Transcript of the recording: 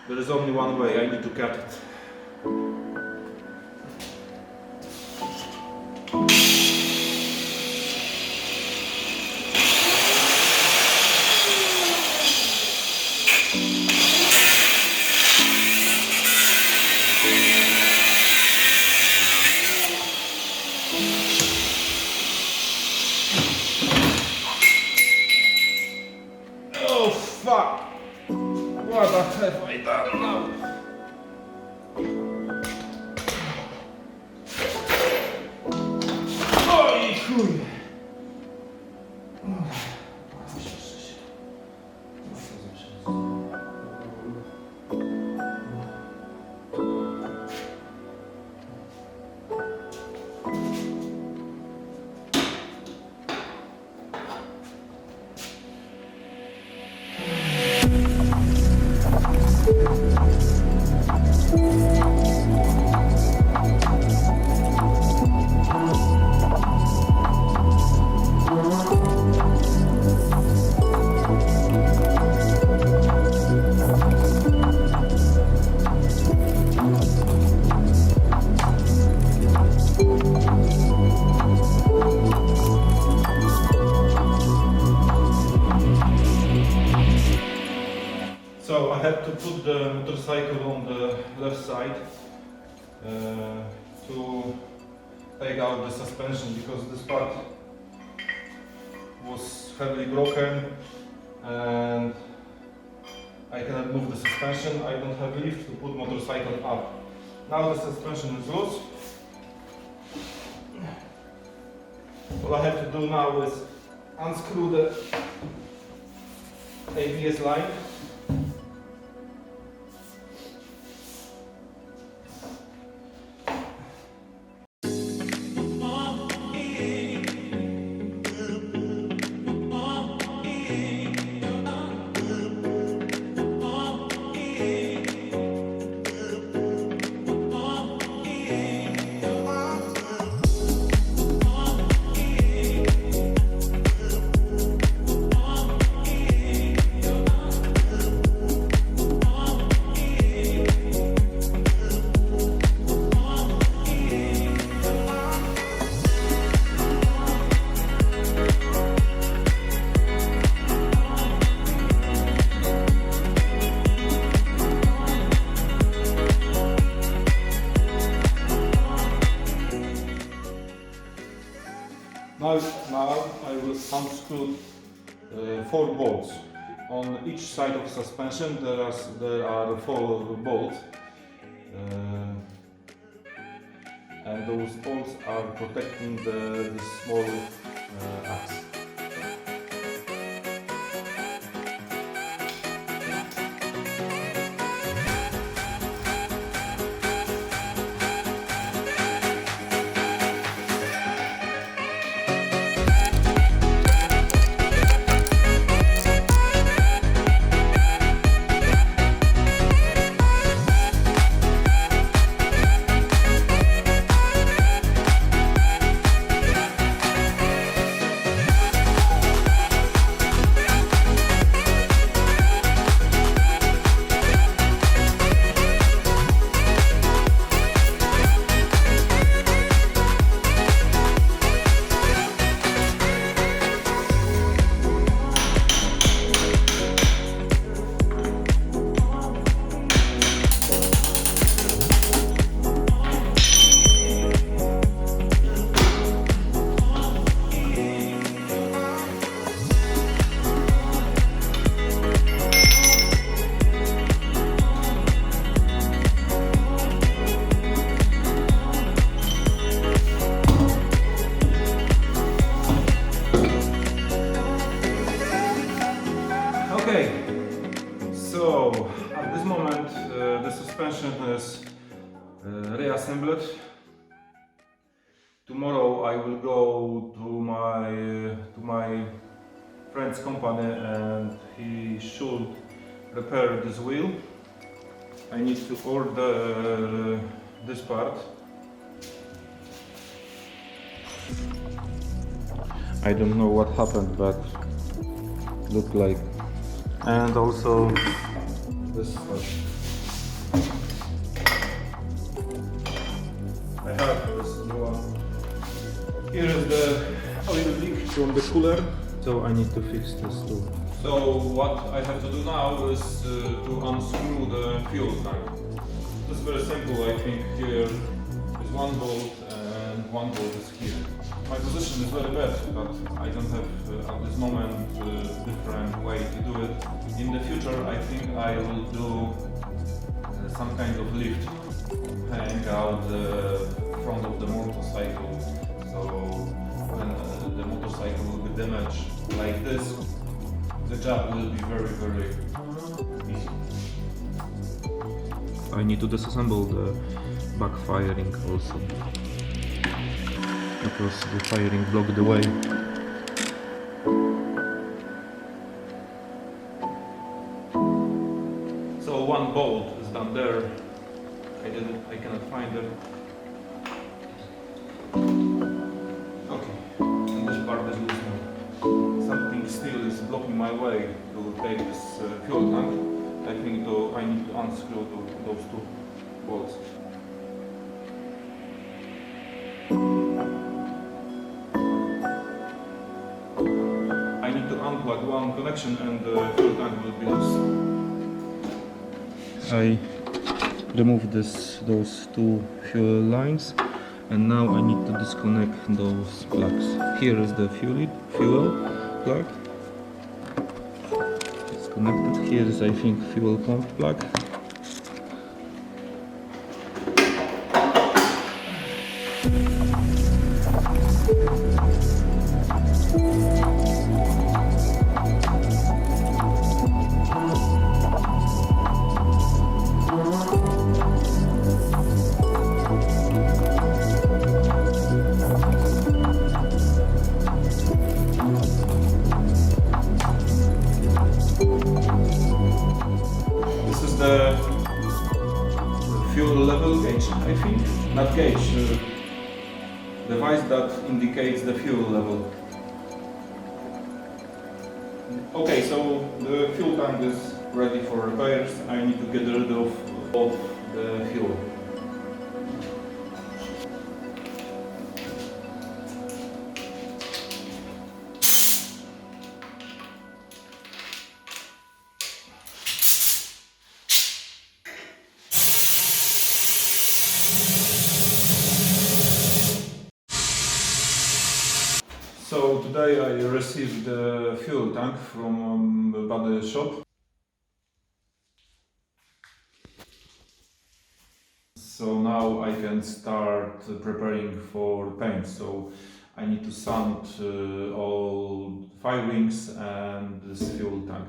There is only one way, I need to cut it. Oh fuck! What have I done now? Oj chuj! So I have to put the motorcycle on the left side to take out the suspension, because this part was heavily broken and I cannot move the suspension. I don't have lift to put motorcycle up. Now the suspension is loose. All I have to do now is unscrew the ABS line. Now I will unscrew 4 bolts. On each side of suspension there are 4 bolts, and those bolts are protecting the small axle. Okay, so at this moment the suspension is reassembled. Tomorrow I will go to my friend's company and he should repair this wheel. I need to order this part. I don't know what happened, but look like, and also this part. have is the one. Here is the oil leak from the cooler. So I need to fix this too. So what I have to do now is to unscrew the fuel tank. It's very simple. I think here is one bolt and one bolt is here. My position is very bad, but I don't have at this moment different way to do it. In the future I think I will do some kind of lift, hang out the front of the motorcycle. So when the motorcycle will be damaged like this, the job will be very easy. I need to disassemble the backfiring also, because the firing blocked the way. So one bolt is down there. I cannot find it. Okay, and this part is loose now. Something still is blocking my way to take this fuel tank. I think I need to unscrew those two bolts. I need to unplug one connection and the fuel tank will be loose. I removed those two fuel lines, and now I need to disconnect those plugs. Here is the fuel plug. It's connected. Here is, I think, fuel pump plug. The fuel level gauge, I think, not gauge, device that indicates the fuel level. Okay, so the fuel tank is ready for repairs. I need to get rid of the fuel. So today I received the fuel tank from the body shop. So now I can start preparing for paint. So I need to sand all firewings and this fuel tank.